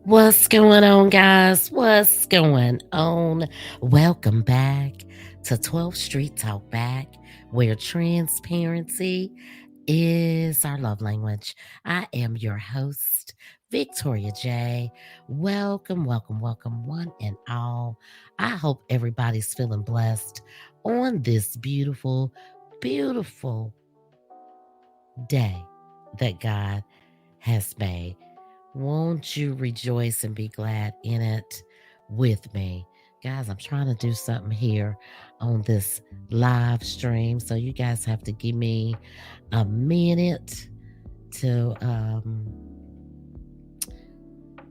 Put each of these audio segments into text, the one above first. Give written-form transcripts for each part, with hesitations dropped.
What's going on, guys? What's going on? Welcome back to 12th Street Talk Back, where transparency is our love language. I am your host, Victoria J. Welcome, one and all. I hope everybody's feeling blessed on this beautiful day that God has made. Won't you rejoice and be glad in it with me? Guys, I'm trying to do something here on this live stream. So you guys have to give me a minute to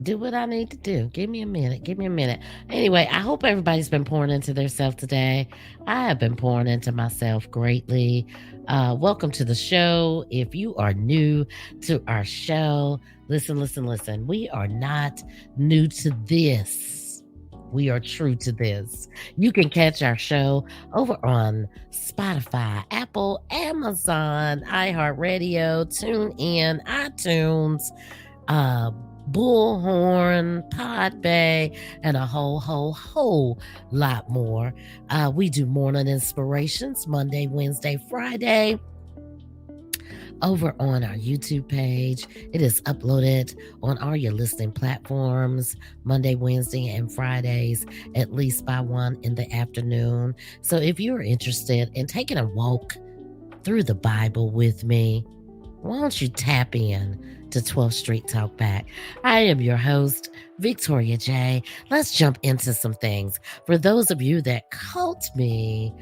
do what I need to do. Give me a minute. Anyway, I hope everybody's been pouring into themselves today. I have been pouring into myself greatly. Welcome to the show. If you are new to our show, listen. We are not new to this. We are true to this. You can catch our show over on Spotify, Apple, Amazon, iHeartRadio, TuneIn, iTunes, uh, Bullhorn, Podbay, and a whole lot more. We do morning inspirations Monday, Wednesday, Friday over on our YouTube page. It is uploaded on all your listening platforms Monday, Wednesday, and Fridays, at least by 1 in the afternoon. So if you're interested in taking a walk through the Bible with me, why don't you tap in to 12th Street Talk Back? I am your host, Victoria J. Let's jump into some things. For those of you that caught me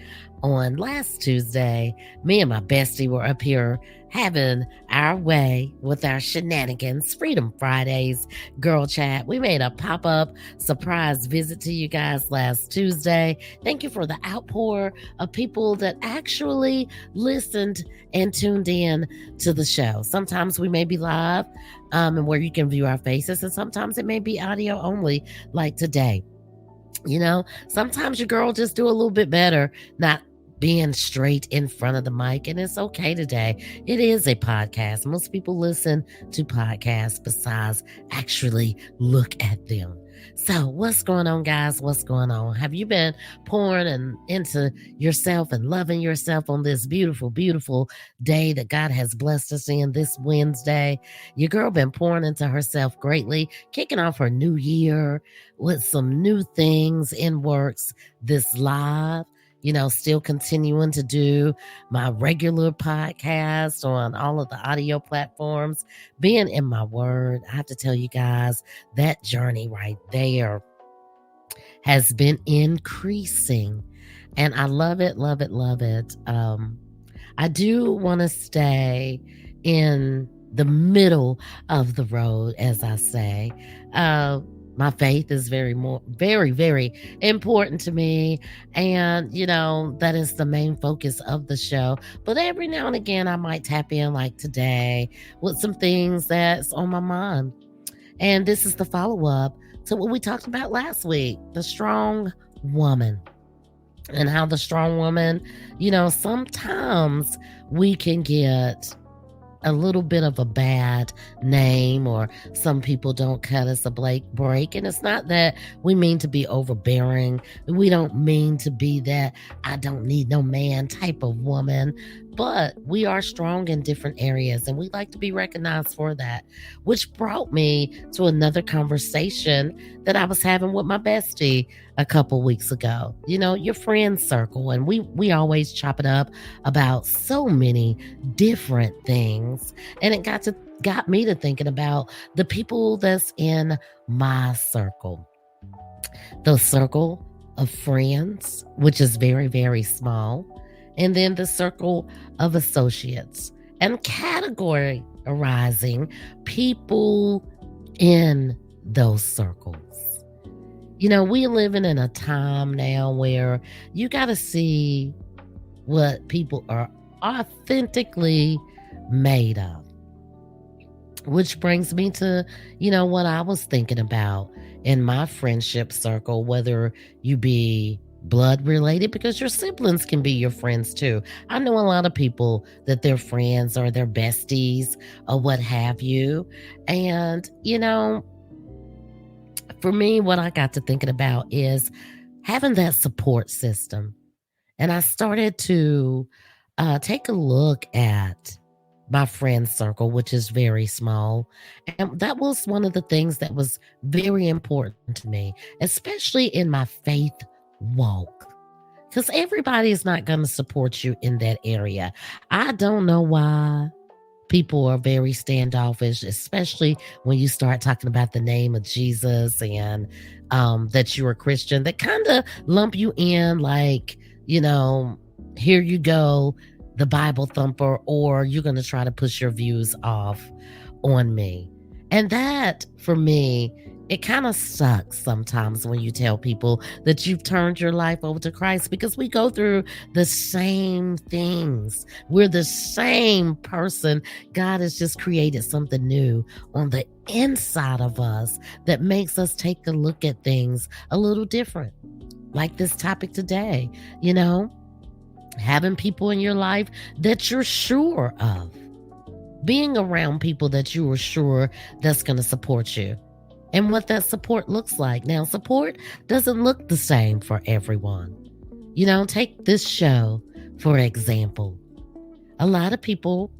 on last Tuesday, me and my bestie were up here having our way with our shenanigans, Freedom Fridays, girl chat. We made a pop-up surprise visit to you guys last Tuesday. Thank you for the outpour of people that actually listened and tuned in to the show. Sometimes we may be live and where you can view our faces, and sometimes it may be audio only, like today. Sometimes your girl just do a little bit better, not being straight in front of the mic, and it's okay today. It is a podcast. Most people listen to podcasts besides actually look at them. So what's going on, guys? What's going on? Have you been pouring into yourself and loving yourself on this beautiful day that God has blessed us in this Wednesday? Your girl been pouring into herself greatly, kicking off her new year with some new things in works this live. Still continuing to do my regular podcast on all of the audio platforms, being in my word. I have to tell you guys, that journey right there has been increasing. And I love it. I do want to stay in the middle of the road, as I say. My faith is very important to me. And, that is the main focus of the show. But every now and again, I might tap in, like today, with some things that's on my mind. And this is the follow up to what we talked about last week, the strong woman. And how the strong woman, sometimes we can get a little bit of a bad name, or some people don't cut us a break. And it's not that we mean to be overbearing. We don't mean to be that I don't need no man type of woman, but we are strong in different areas and we like to be recognized for that, which brought me to another conversation that I was having with my bestie a couple weeks ago. Your friend circle, and we always chop it up about so many different things, and it got me to thinking about the people that's in my circle, the circle of friends, which is very small, and then the circle of associates, and categorizing people in those circles. We living in a time now where you got to see what people are authentically made of. Which brings me to, what I was thinking about in my friendship circle, whether you be blood related, because your siblings can be your friends too. I know a lot of people that they're friends or they're besties or what have you. And, For me, what I got to thinking about is having that support system. And I started to take a look at my friend circle, which is very small. And that was one of the things that was very important to me, especially in my faith walk. Because everybody is not going to support you in that area. I don't know why people are very standoffish, especially when you start talking about the name of Jesus and that you're a Christian. They kind of lump you in like, you know, here you go, the Bible thumper, or you're going to try to push your views off on me. And that, for me, it kind of sucks sometimes when you tell people that you've turned your life over to Christ because we go through the same things. We're the same person. God has just created something new on the inside of us that makes us take a look at things a little different. Like this topic today, you know, having people in your life that you're sure of, being around people that you are sure that's going to support you and what that support looks like. Now, support doesn't look the same for everyone. You know, take this show, for example. A lot of people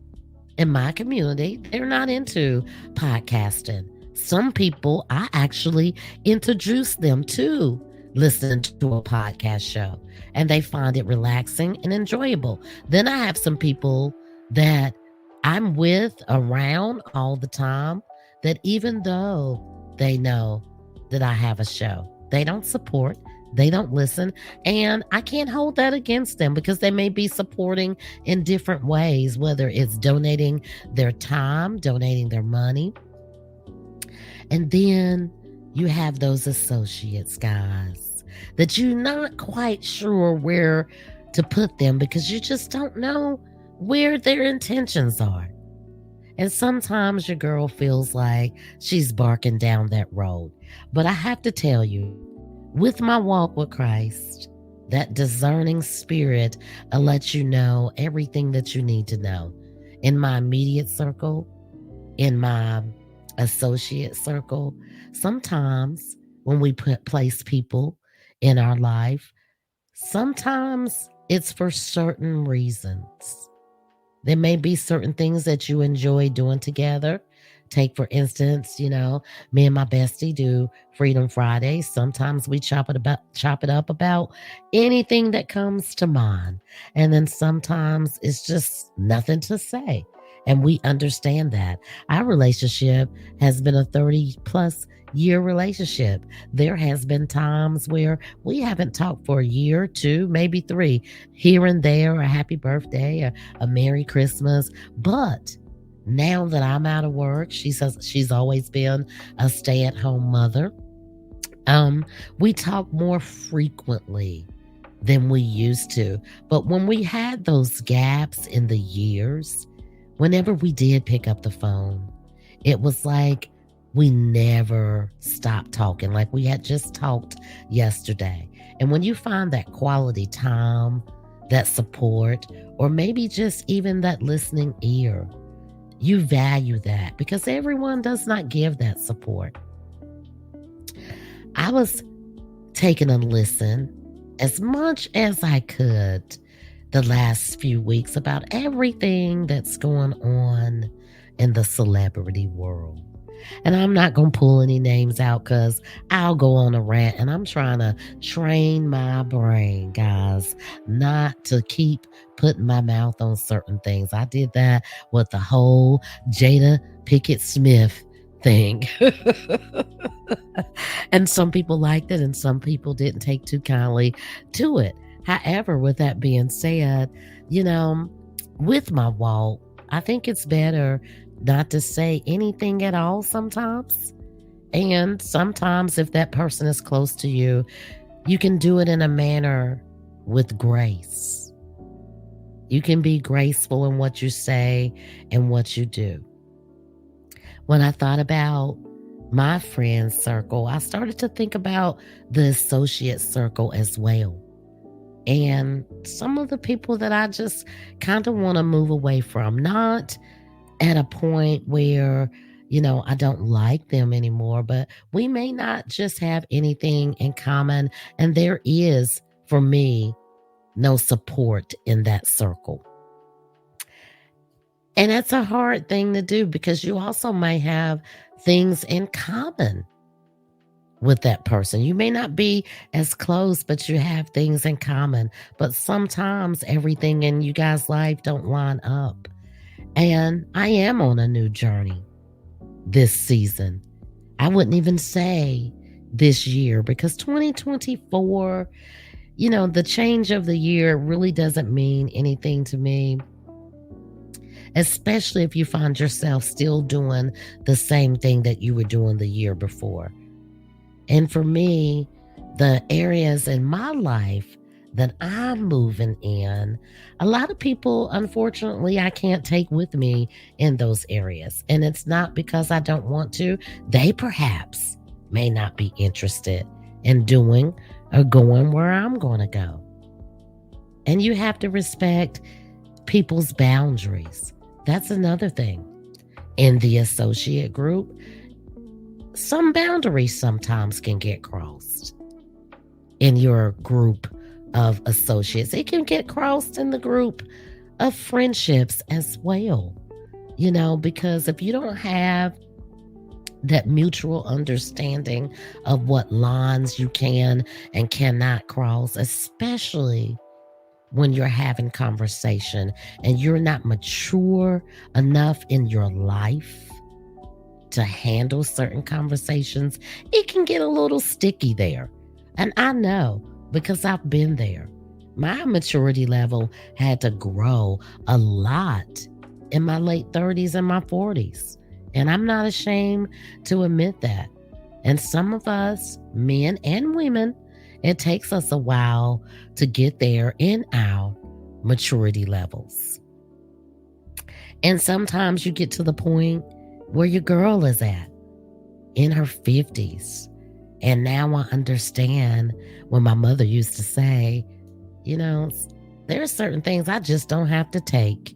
in my community, they're not into podcasting. Some people, I actually introduced them to listening to a podcast show, and they find it relaxing and enjoyable. Then I have some people that I'm with around all the time that even though they know that I have a show, they don't support, they don't listen, and I can't hold that against them because they may be supporting in different ways, whether it's donating their time, donating their money. And then you have those associates, guys, that you're not quite sure where to put them because you just don't know where their intentions are. And sometimes your girl feels like she's barking down that road. But I have to tell you, with my walk with Christ, that discerning spirit will let you know everything that you need to know. In my immediate circle, in my associate circle, sometimes when we place people in our life, sometimes it's for certain reasons. There may be certain things that you enjoy doing together. Take, for instance, you know, me and my bestie do Freedom Fridays. Sometimes we chop it up about anything that comes to mind. And then sometimes it's just nothing to say. And we understand that. Our relationship has been a 30 plus year relationship. There has been times where we haven't talked for a year, two, maybe three, here and there, a happy birthday, a Merry Christmas. But now that I'm out of work, she says she's always been a stay-at-home mother. We talk more frequently than we used to. But when we had those gaps in the years, whenever we did pick up the phone, it was like we never stopped talking, like we had just talked yesterday. And when you find that quality time, that support, or maybe just even that listening ear, you value that because everyone does not give that support. I was taking a listen as much as I could the last few weeks about everything that's going on in the celebrity world. And I'm not going to pull any names out because I'll go on a rant. And I'm trying to train my brain, guys, not to keep putting my mouth on certain things. I did that with the whole Jada Pickett Smith thing. And some people liked it and some people didn't take too kindly to it. However, with that being said, you know, with my walk, I think it's better not to say anything at all sometimes. And sometimes, if that person is close to you, you can do it in a manner with grace. You can be graceful in what you say and what you do. When I thought about my friend circle, I started to think about the associate circle as well. And some of the people that I just kind of want to move away from, not at a point where, I don't like them anymore, but we may not just have anything in common. And there is, for me, no support in that circle. And that's a hard thing to do because you also may have things in common with that person. You may not be as close, but you have things in common. But sometimes everything in you guys' life don't line up. And I am on a new journey this season. I wouldn't even say this year because 2024, the change of the year really doesn't mean anything to me, especially if you find yourself still doing the same thing that you were doing the year before. And for me, the areas in my life that I'm moving in, a lot of people, unfortunately, I can't take with me in those areas. And it's not because I don't want to. They perhaps may not be interested in doing or going where I'm going to go. And you have to respect people's boundaries. That's another thing. In the associate group, some boundaries sometimes can get crossed in your group of associates. It can get crossed in the group of friendships as well, because if you don't have that mutual understanding of what lines you can and cannot cross, especially when you're having conversation and you're not mature enough in your life to handle certain conversations, it can get a little sticky there. And I know because I've been there. My maturity level had to grow a lot in my late 30s and my 40s. And I'm not ashamed to admit that. And some of us, men and women, it takes us a while to get there in our maturity levels. And sometimes you get to the point where your girl is at in her 50s. And now I understand when my mother used to say, there are certain things I just don't have to take.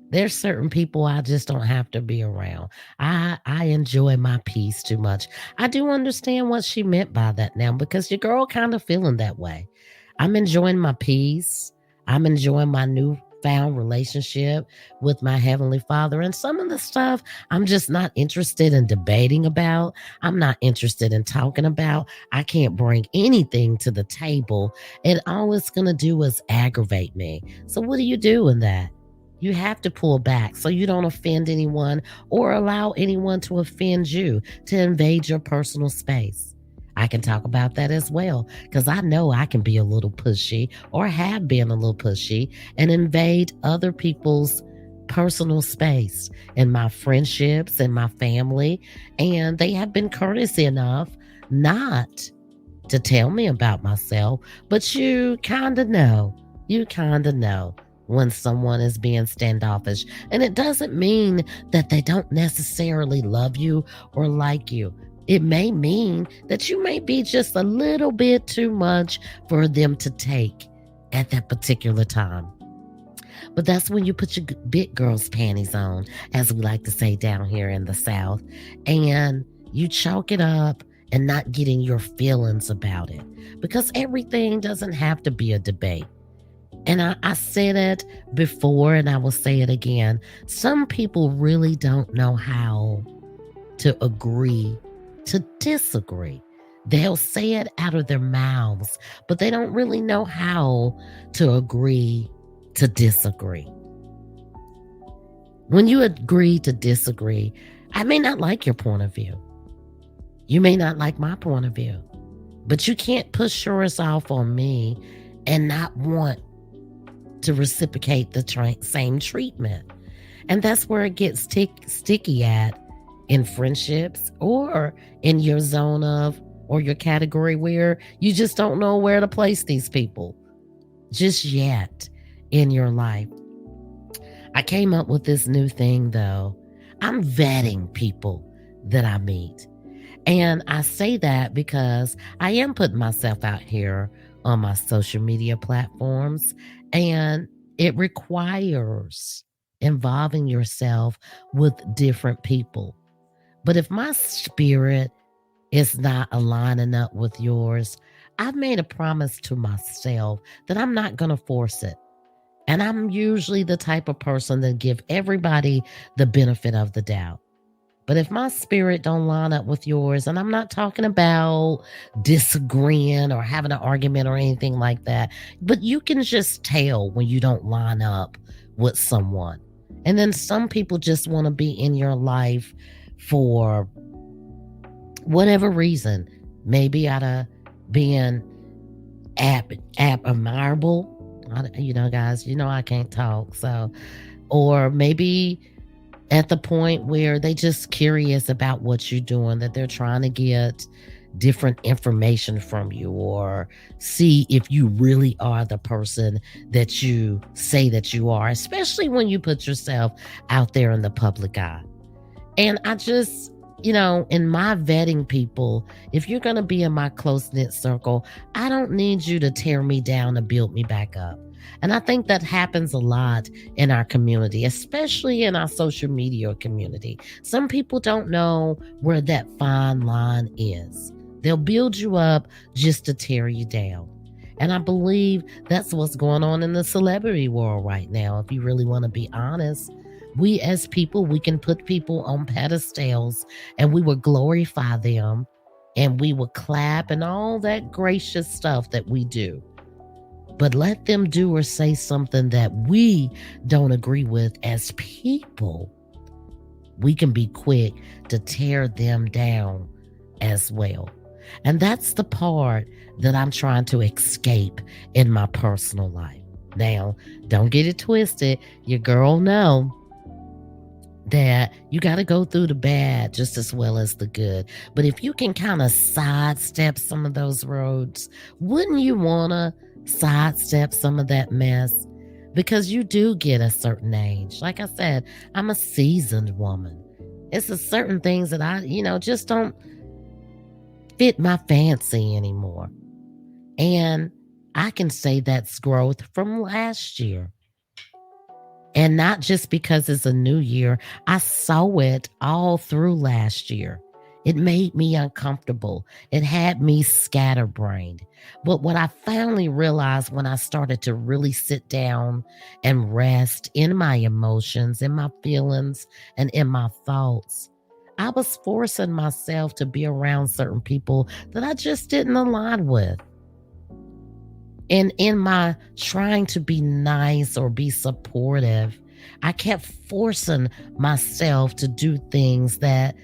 There's certain people I just don't have to be around. I enjoy my peace too much. I do understand what she meant by that now because your girl kind of feeling that way. I'm enjoying my peace. I'm enjoying my newfound relationship with my Heavenly Father. And some of the stuff I'm just not interested in debating about. I'm not interested in talking about. I can't bring anything to the table. And all it's going to do is aggravate me. So, what do you do in that? You have to pull back so you don't offend anyone or allow anyone to offend you, to invade your personal space. I can talk about that as well because I know I can be a little pushy or have been a little pushy and invade other people's personal space in my friendships and my family. And they have been courteous enough not to tell me about myself, but you kind of know. You kind of know when someone is being standoffish. And it doesn't mean that they don't necessarily love you or like you. It may mean that you may be just a little bit too much for them to take at that particular time. But that's when you put your big girl's panties on, as we like to say down here in the South, and you chalk it up and not getting your feelings about it. Because everything doesn't have to be a debate. And I said it before and I will say it again. Some people really don't know how to agree to disagree. They'll say it out of their mouths, but they don't really know how to agree to disagree. When you agree to disagree, I may not like your point of view. You may not like my point of view, but you can't push yours off on me and not want to reciprocate the same treatment. And that's where it gets sticky at in friendships or in your zone of or your category where you just don't know where to place these people just yet in your life. I came up with this new thing though. I'm vetting people that I meet. And I say that because I am putting myself out here on my social media platforms, and it requires involving yourself with different people But if my spirit is not aligning up with yours, I've made a promise to myself that I'm not going to force it. And I'm usually the type of person that give everybody the benefit of the doubt. But if my spirit don't line up with yours, and I'm not talking about disagreeing or having an argument or anything like that, but you can just tell when you don't line up with someone. And then some people just want to be in your life for whatever reason, maybe out of being admirable. Guys, I can't talk. So, or maybe at the point where they just curious about what you're doing, that they're trying to get different information from you or see if you really are the person that you say that you are, especially when you put yourself out there in the public eye. And I just, in my vetting people, if you're going to be in my close knit circle, I don't need you to tear me down and build me back up. And I think that happens a lot in our community, especially in our social media community. Some people don't know where that fine line is. They'll build you up just to tear you down. And I believe that's what's going on in the celebrity world right now. If you really want to be honest, we as people, we can put people on pedestals and we will glorify them and we will clap and all that gracious stuff that we do. But let them do or say something that we don't agree with as people. We can be quick to tear them down as well. And that's the part that I'm trying to escape in my personal life. Now, don't get it twisted. Your girl know that you got to go through the bad just as well as the good. But if you can kind of sidestep some of those roads, wouldn't you want to sidestep some of that mess? Because you do get a certain age. Like I said, I'm a seasoned woman. It's a certain things that I, just don't fit my fancy anymore. And I can say that's growth from last year. And not just because it's a new year, I saw it all through last year. It made me uncomfortable. It had me scatterbrained. But what I finally realized when I started to really sit down and rest in my emotions, in my feelings, and in my thoughts, I was forcing myself to be around certain people that I just didn't align with. And in my trying to be nice or be supportive, I kept forcing myself to do things that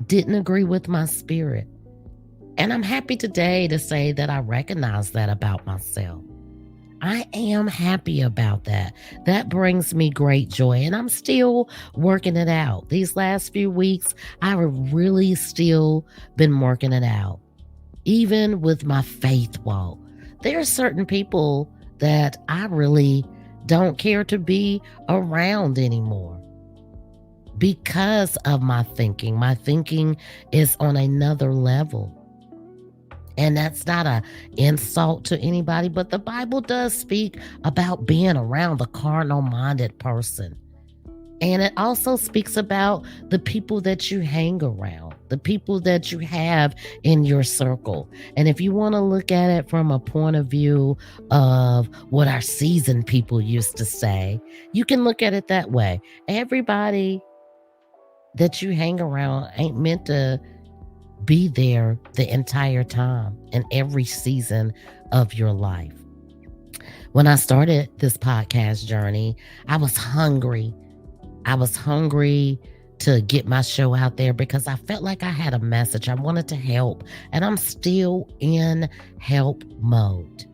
didn't agree with my spirit. And I'm happy today to say that I recognize that about myself. I am happy about that. That brings me great joy. And I'm still working it out. These last few weeks, I've really still been working it out. Even with my faith walk, there are certain people that I really don't care to be around anymore because of my thinking. My thinking is on another level. And that's not an insult to anybody, but the Bible does speak about being around the carnal-minded person. And it also speaks about the people that you hang around, the people that you have in your circle. And if you want to look at it from a point of view of what our seasoned people used to say, you can look at it that way. Everybody that you hang around ain't meant to be there the entire time in every season of your life. When I started this podcast journey, I was hungry. I was hungry to get my show out there because I felt like I had a message. I wanted to help, and I'm still in help mode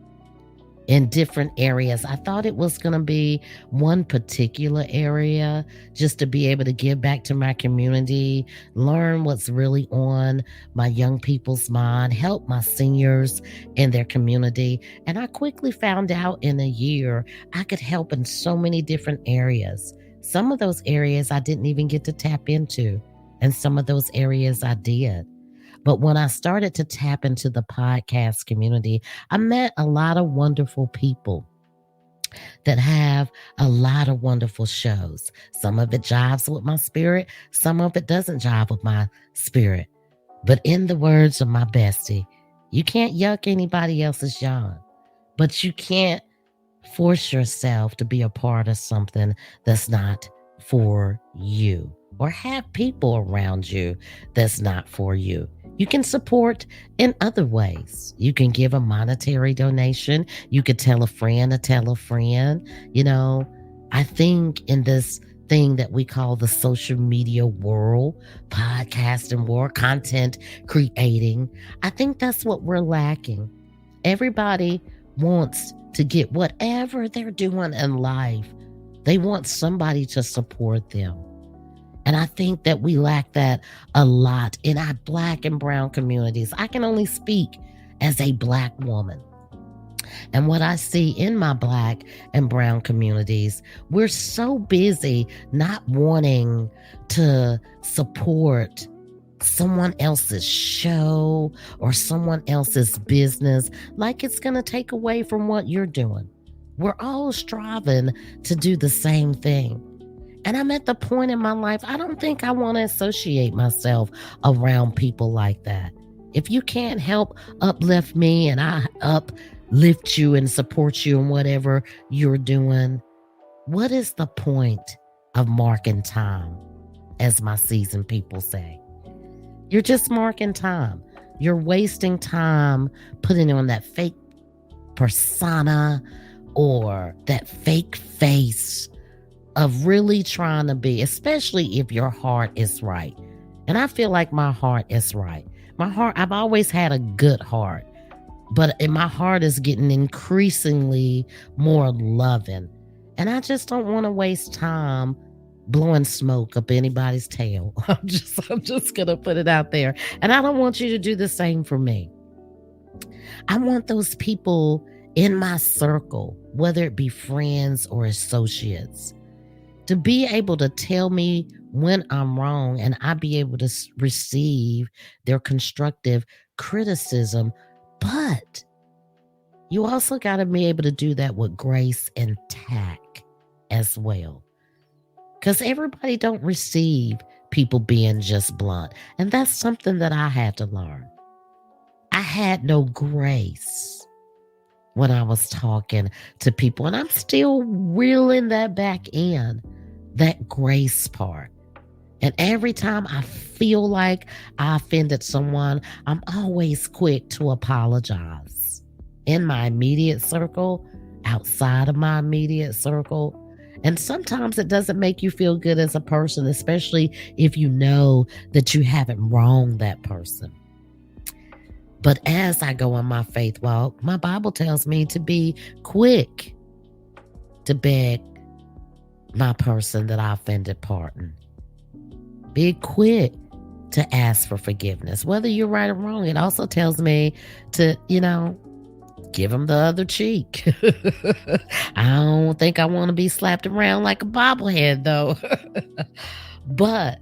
in different areas. I thought it was going to be one particular area just to be able to give back to my community, learn what's really on my young people's mind, help my seniors in their community. And I quickly found out in a year I could help in so many different areas. Some of those areas I didn't even get to tap into, and some of those areas I did. But when I started to tap into the podcast community, I met a lot of wonderful people. that have a lot of wonderful shows. Some of it jives with my spirit, some of it doesn't jive with my spirit. But in the words of my bestie, you can't yuck anybody else's yawn, but you can't force yourself to be a part of something that's not for you or have people around you that's not for you. You can support in other ways. You can give a monetary donation. You could tell a friend to tell a friend. You know, I think in this thing that we call the social media world, podcasting world, content creating, I think that's what we're lacking. Everybody wants to get whatever they're doing in life. They want somebody to support them. And I think that we lack that a lot in our Black and brown communities. I can only speak as a Black woman. And what I see in my Black and brown communities, we're so busy not wanting to support someone else's show or someone else's business like it's going to take away from what you're doing. We're all striving to do the same thing. And I'm at the point in my life, I don't think I want to associate myself around people like that. If you can't help uplift me and I uplift you and support you in whatever you're doing, what is the point of marking time, as my seasoned people say? You're just marking time. You're wasting time putting on that fake persona or that fake face of really trying to be, especially if your heart is right. And I feel like my heart is right. My heart, I've always had a good heart, but my heart is getting increasingly more loving. And I just don't want to waste time blowing smoke up anybody's tail. I'm just gonna put it out there. And I don't want you to do the same for me. I want those people in my circle, whether it be friends or associates, to be able to tell me when I'm wrong and I be able to receive their constructive criticism. But you also got to be able to do that with grace and tact as well. Because everybody don't receive people being just blunt. And that's something that I had to learn. I had no grace when I was talking to people. And I'm still reeling that back in, that grace part. And every time I feel like I offended someone, I'm always quick to apologize. In my immediate circle, outside of my immediate circle. And sometimes it doesn't make you feel good as a person, especially if you know that you haven't wronged that person. But as I go on my faith walk, my Bible tells me to be quick to beg my person that I offended pardon. Be quick to ask for forgiveness, whether you're right or wrong. It also tells me to, give them the other cheek. I don't think I want to be slapped around like a bobblehead, though. But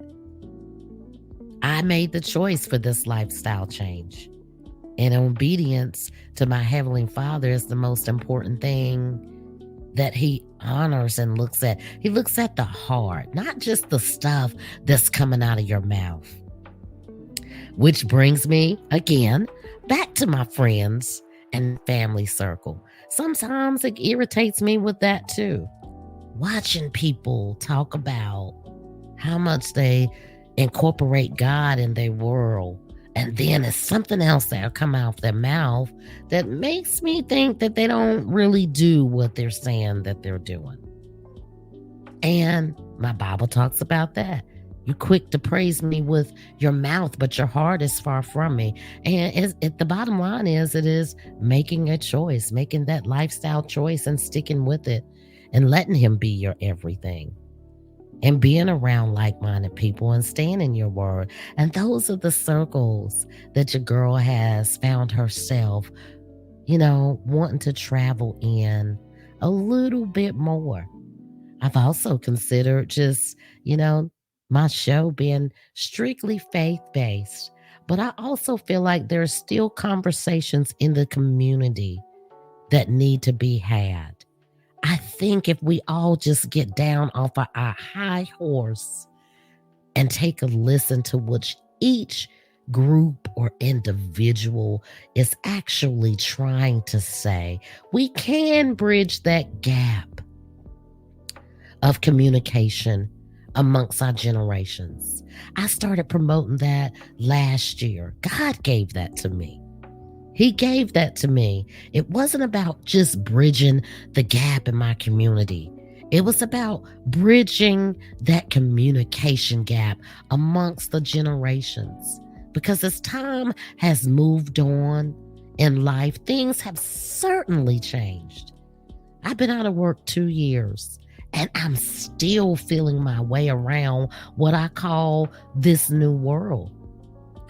I made the choice for this lifestyle change. And obedience to my Heavenly Father is the most important thing that He honors and looks at. He looks at the heart, not just the stuff that's coming out of your mouth. Which brings me, again, back to my friends and family circle. Sometimes it irritates me with that too. Watching people talk about how much they incorporate God in their world. And then it's something else that'll come out their mouth that makes me think that they don't really do what they're saying that they're doing. And my Bible talks about that. You're quick to praise me with your mouth, but your heart is far from me. And the bottom line is, it is making a choice, making that lifestyle choice and sticking with it and letting Him be your everything. And being around like-minded people and staying in your word. And those are the circles that your girl has found herself, wanting to travel in a little bit more. I've also considered just, my show being strictly faith-based. But I also feel like there's still conversations in the community that need to be had. I think if we all just get down off of our high horse and take a listen to what each group or individual is actually trying to say, we can bridge that gap of communication amongst our generations. I started promoting that last year. God gave that to me. He gave that to me. It wasn't about just bridging the gap in my community. It was about bridging that communication gap amongst the generations. Because as time has moved on in life, things have certainly changed. I've been out of work 2 years and I'm still feeling my way around what I call this new world.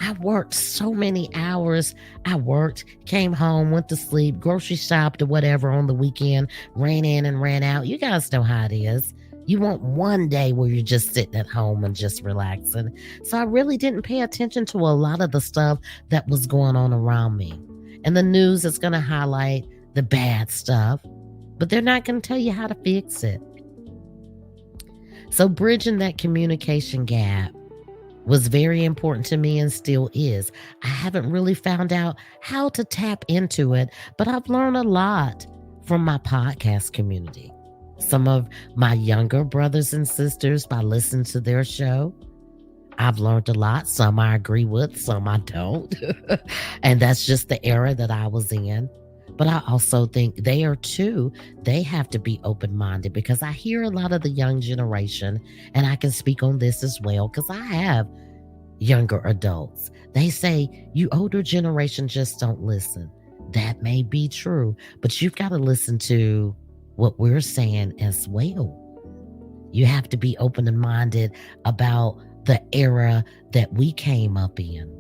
I worked so many hours. I worked, came home, went to sleep, grocery shopped or whatever on the weekend, ran in and ran out. You guys know how it is. You want one day where you're just sitting at home and just relaxing. So I really didn't pay attention to a lot of the stuff that was going on around me. And the news is going to highlight the bad stuff, but they're not going to tell you how to fix it. So bridging that communication gap was very important to me and still is. I haven't really found out how to tap into it, but I've learned a lot from my podcast community. Some of my younger brothers and sisters, by listening to their show, I've learned a lot. Some I agree with, some I don't. And that's just the era that I was in. But I also think they are too. They have to be open-minded because I hear a lot of the young generation, and I can speak on this as well because I have younger adults. They say, you older generation just don't listen. That may be true, but you've got to listen to what we're saying as well. You have to be open and minded about the era that we came up in.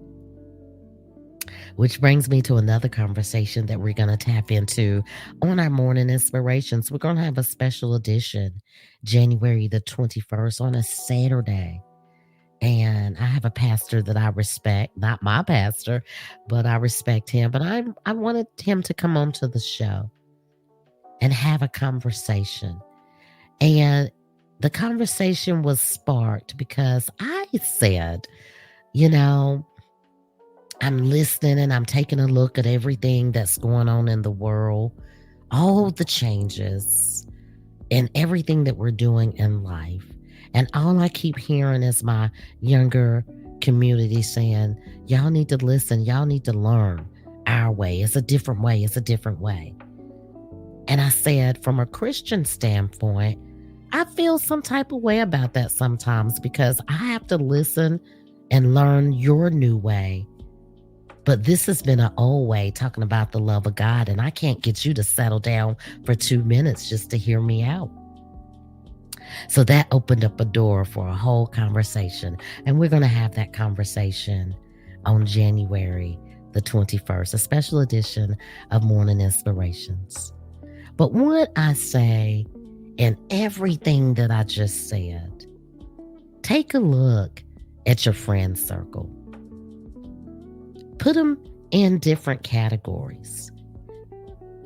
Which brings me to another conversation that we're going to tap into on our morning inspirations. We're going to have a special edition, January the 21st, on a Saturday. And I have a pastor that I respect, not my pastor, but I respect him. But I wanted him to come onto the show and have a conversation. And the conversation was sparked because I said, I'm listening and I'm taking a look at everything that's going on in the world, all the changes and everything that we're doing in life. And all I keep hearing is my younger community saying, y'all need to listen. Y'all need to learn our way. It's a different way. It's a different way. And I said, from a Christian standpoint, I feel some type of way about that sometimes because I have to listen and learn your new way. But this has been an old way, talking about the love of God, and I can't get you to settle down for 2 minutes just to hear me out. So that opened up a door for a whole conversation, and we're going to have that conversation on January the 21st, a special edition of Morning Inspirations. But what I say in everything that I just said, take a look at your friend circle. Put them in different categories.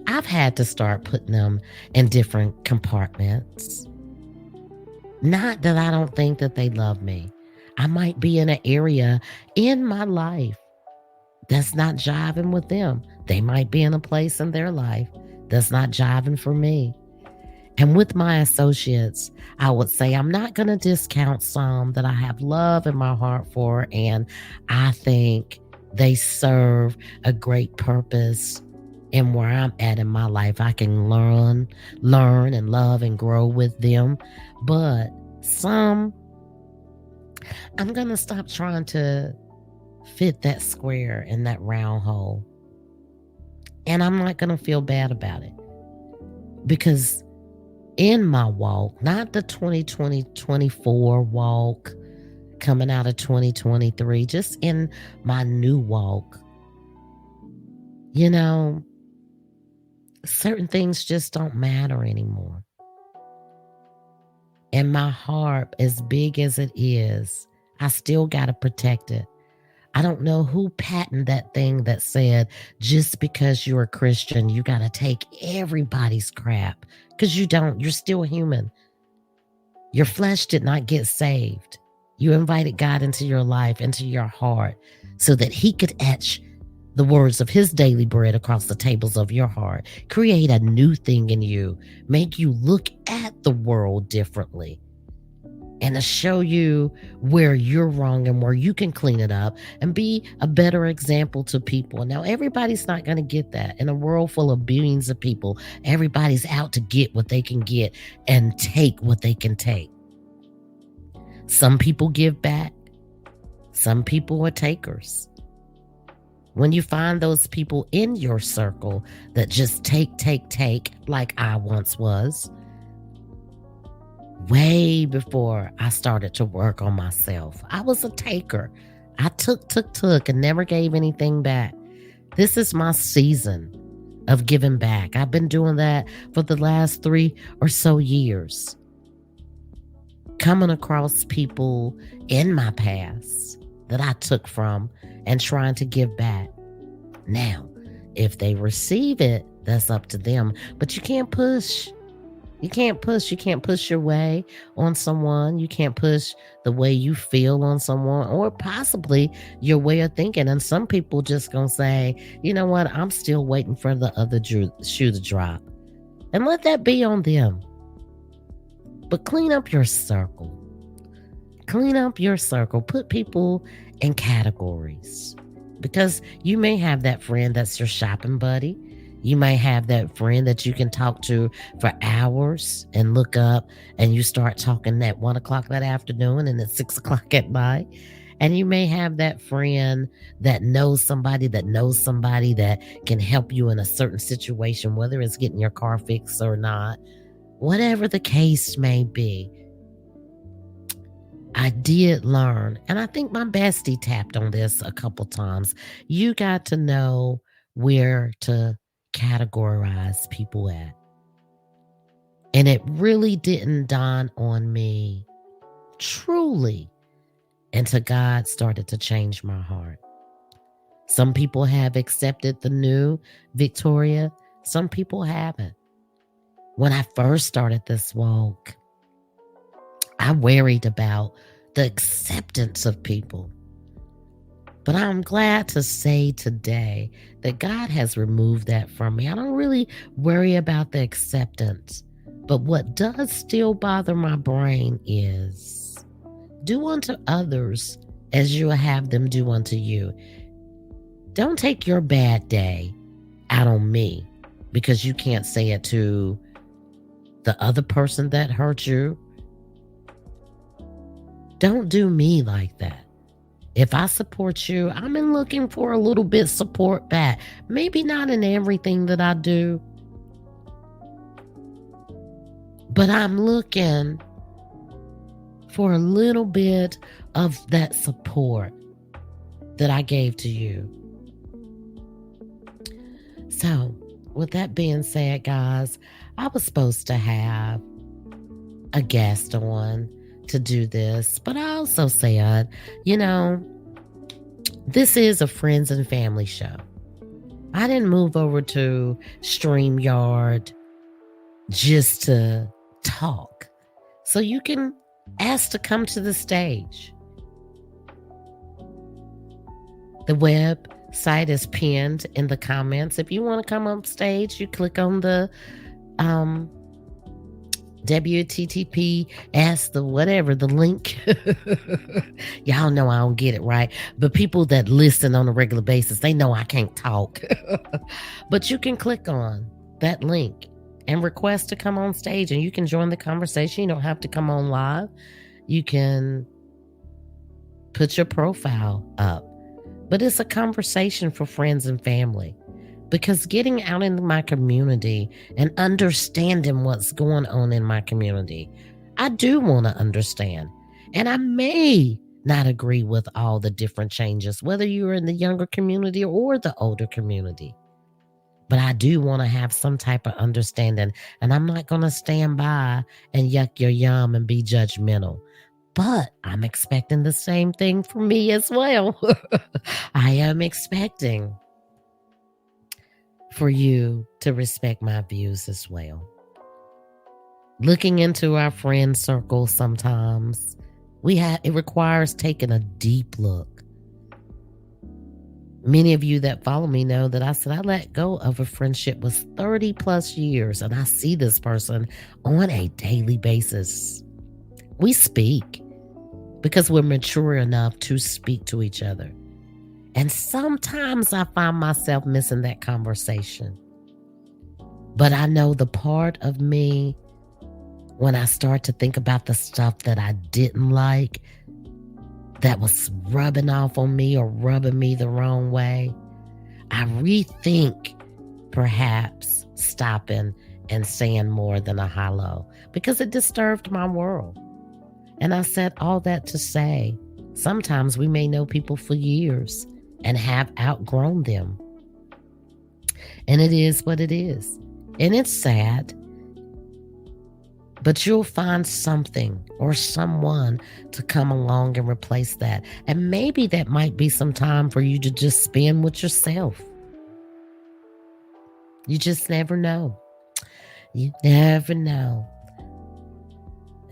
I've had to start putting them in different compartments. Not that I don't think that they love me. I might be in an area in my life that's not jiving with them. They might be in a place in their life that's not jiving for me. And with my associates, I would say I'm not going to discount some that I have love in my heart for, and I think they serve a great purpose in where I'm at in my life. I can learn and love and grow with them. But some, I'm going to stop trying to fit that square in that round hole. And I'm not going to feel bad about it. Because in my walk, not the 2020-24 walk, coming out of 2023, just in my new walk, certain things just don't matter anymore. And my heart, as big as it is, I still got to protect it. I don't know who patented that thing that said just because you're a Christian, you got to take everybody's crap, because you don't. You're still human. Your flesh did not get saved. You invited God into your life, into your heart, so that He could etch the words of His daily bread across the tables of your heart, create a new thing in you, make you look at the world differently, and to show you where you're wrong and where you can clean it up and be a better example to people. Now, everybody's not going to get that. In a world full of billions of people, everybody's out to get what they can get and take what they can take. Some people give back. Some people are takers. When you find those people in your circle that just take, like I once was, way before I started to work on myself, I was a taker. I took, and never gave anything back. This is my season of giving back. I've been doing that for the last 3 or so years. Coming across people in my past that I took from and trying to give back. Now, if they receive it, that's up to them. But you can't push. You can't push. You can't push your way on someone. You can't push the way you feel on someone, or possibly your way of thinking. And some people just gonna say, you know what, I'm still waiting for the other shoe to drop. And let that be on them. But clean up your circle. Clean up your circle. Put people in categories. Because you may have that friend that's your shopping buddy. You may have that friend that you can talk to for hours and look up, and you start talking at 1 o'clock that afternoon and at 6 o'clock at night. And you may have that friend that knows somebody that can help you in a certain situation, whether it's getting your car fixed or not. Whatever the case may be, I did learn, and I think my bestie tapped on this a couple times. You got to know where to categorize people at. And it really didn't dawn on me truly until God started to change my heart. Some people have accepted the new Victoria. Some people haven't. When I first started this walk, I worried about the acceptance of people. But I'm glad to say today that God has removed that from me. I don't really worry about the acceptance. But what does still bother my brain is, do unto others as you have them do unto you. Don't take your bad day out on me because you can't say it to the other person that hurt you. Don't do me like that. If I support you, I'm looking for a little bit support back. Maybe not in everything that I do, but I'm looking for a little bit of that support that I gave to you. So, with that being said, guys, I was supposed to have a guest on to do this, but I also said, this is a friends and family show. I didn't move over to StreamYard just to talk. So you can ask to come to the stage. The website is pinned in the comments. If you want to come on stage, you click on the WTTPS, the link. Y'all know I don't get it right, but people that listen on a regular basis, they know I can't talk. But you can click on that link and request to come on stage, and you can join the conversation. You don't have to come on live. You can put your profile up, but it's a conversation for friends and family. Because getting out into my community and understanding what's going on in my community, I do want to understand. And I may not agree with all the different changes, whether you're in the younger community or the older community. But I do want to have some type of understanding. And I'm not going to stand by and yuck your yum and be judgmental. But I'm expecting the same thing for me as well. I am expecting for you to respect my views as well. Looking into our friend circle sometimes, it requires taking a deep look. Many of you that follow me know that I said I let go of a friendship was 30 plus years, and I see this person on a daily basis. We speak because we're mature enough to speak to each other. And sometimes I find myself missing that conversation. But I know the part of me, when I start to think about the stuff that I didn't like, that was rubbing off on me or rubbing me the wrong way, I rethink perhaps stopping and saying more than a hello because it disturbed my world. And I said all that to say, sometimes we may know people for years and have outgrown them. And it is what it is. And it's sad, but you'll find something or someone to come along and replace that. And maybe that might be some time for you to just spend with yourself. You just never know. You never know.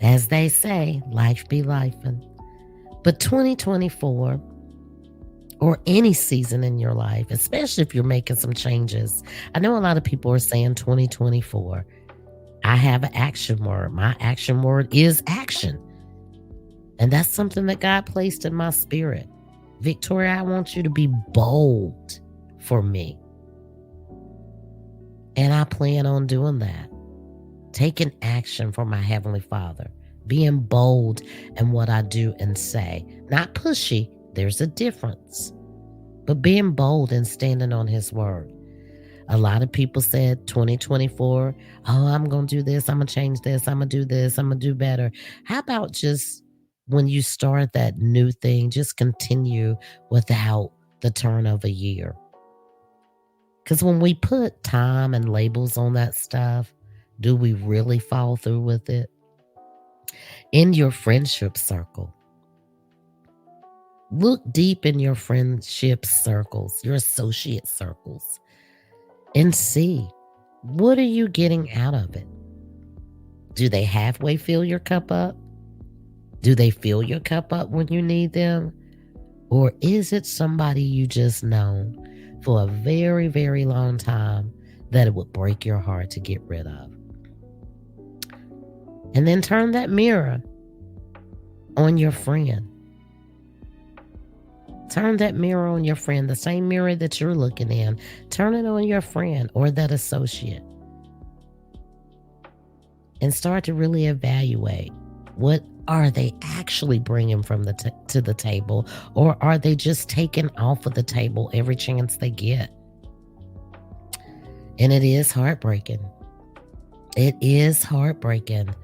As they say, life be lifing. But 2024, or any season in your life, especially if you're making some changes. I know a lot of people are saying 2024. I have an action word. My action word is action. And that's something that God placed in my spirit. Victoria, I want you to be bold for me. And I plan on doing that. Taking action for my Heavenly Father. Being bold in what I do and say. Not pushy. There's a difference. But being bold and standing on His word. A lot of people said 2024, oh, I'm going to do this. I'm going to change this. I'm going to do this. I'm going to do better. How about just when you start that new thing, just continue without the turn of a year? Because when we put time and labels on that stuff, do we really follow through with it? In your friendship circle, look deep in your friendship circles, your associate circles, and see, what are you getting out of it? Do they halfway fill your cup up? Do they fill your cup up when you need them? Or is it somebody you just know for a very, very long time that it would break your heart to get rid of? And then turn that mirror on your friend. Turn that mirror on your friend, the same mirror that you're looking in. Turn it on your friend or that associate. And start to really evaluate, what are they actually bringing from to the table, or are they just taking off of the table every chance they get? And it is heartbreaking. It is heartbreaking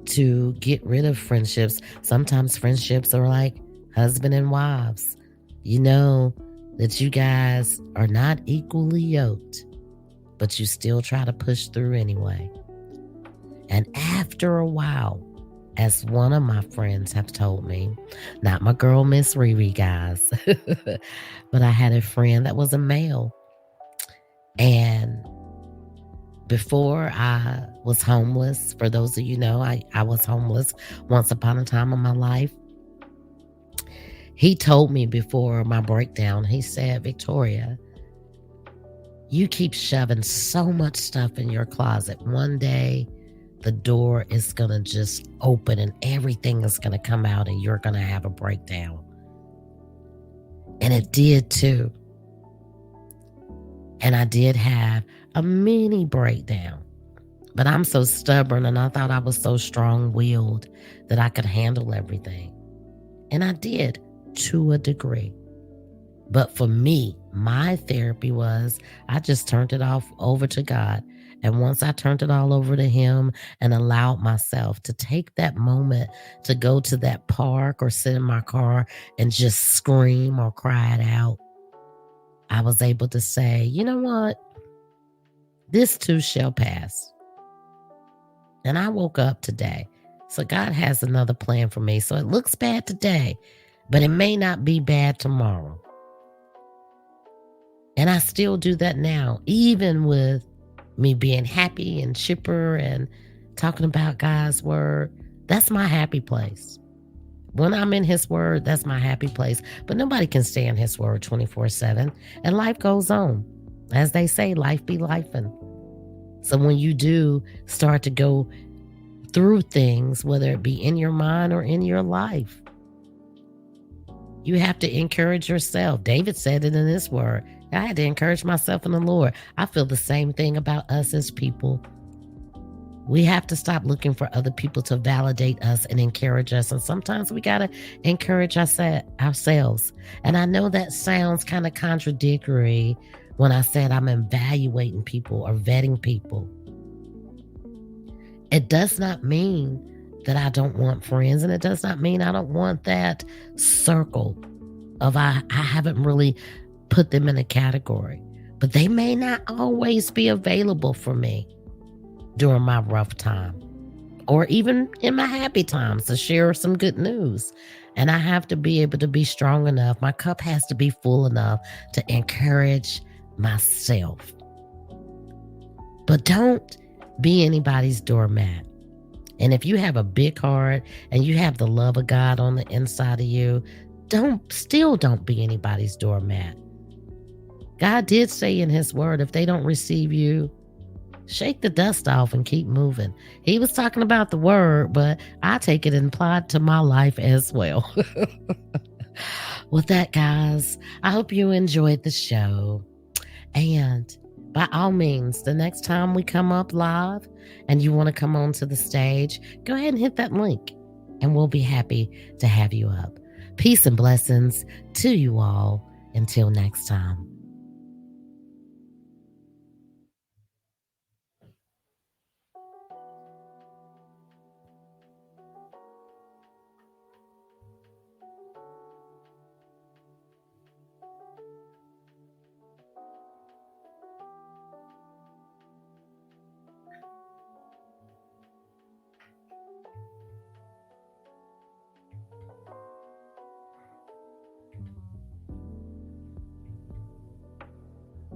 to get rid of friendships. Sometimes friendships are like husband and wives. You know that you guys are not equally yoked, but you still try to push through anyway. And after a while, as one of my friends have told me, not my girl, Miss Riri, guys, but I had a friend that was a male. And before I was homeless, for those of you know, I was homeless once upon a time in my life. He told me before my breakdown, he said, Victoria, you keep shoving so much stuff in your closet. One day, the door is going to just open and everything is going to come out and you're going to have a breakdown. And it did too. And I did have a mini breakdown. But I'm so stubborn and I thought I was so strong-willed that I could handle everything. And I did to a degree. But for me, my therapy was I just turned it off over to God. And once I turned it all over to Him and allowed myself to take that moment to go to that park or sit in my car and just scream or cry it out, I was able to say, you know what? This too shall pass. And I woke up today So God has another plan for me. So it looks bad today, but it may not be bad tomorrow. And I still do that now, even with me being happy and chipper and talking about God's word. That's my happy place. When I'm in his word, that's my happy place. But nobody can stay in his word 24/7. And life goes on. As they say, life be lifing. So when you do start to go through things, whether it be in your mind or in your life, you have to encourage yourself. David said it in his word. I had to encourage myself in the Lord. I feel the same thing about us as people. We have to stop looking for other people to validate us and encourage us. And sometimes we got to encourage ourselves. And I know that sounds kind of contradictory when I said I'm evaluating people or vetting people. It does not mean that I don't want friends, and it does not mean I don't want that circle of I haven't really put them in a category, but they may not always be available for me during my rough time or even in my happy times to share some good news. And I have to be able to be strong enough. My cup has to be full enough to encourage myself. But don't be anybody's doormat. And if you have a big heart and you have the love of God on the inside of you, don't be anybody's doormat. God did say in his word, if they don't receive you, shake the dust off and keep moving. He was talking about the word, but I take it and apply it to my life as well. With that, guys, I hope you enjoyed the show. And by all means, the next time we come up live and you want to come onto the stage, go ahead and hit that link and we'll be happy to have you up. Peace and blessings to you all. Until next time.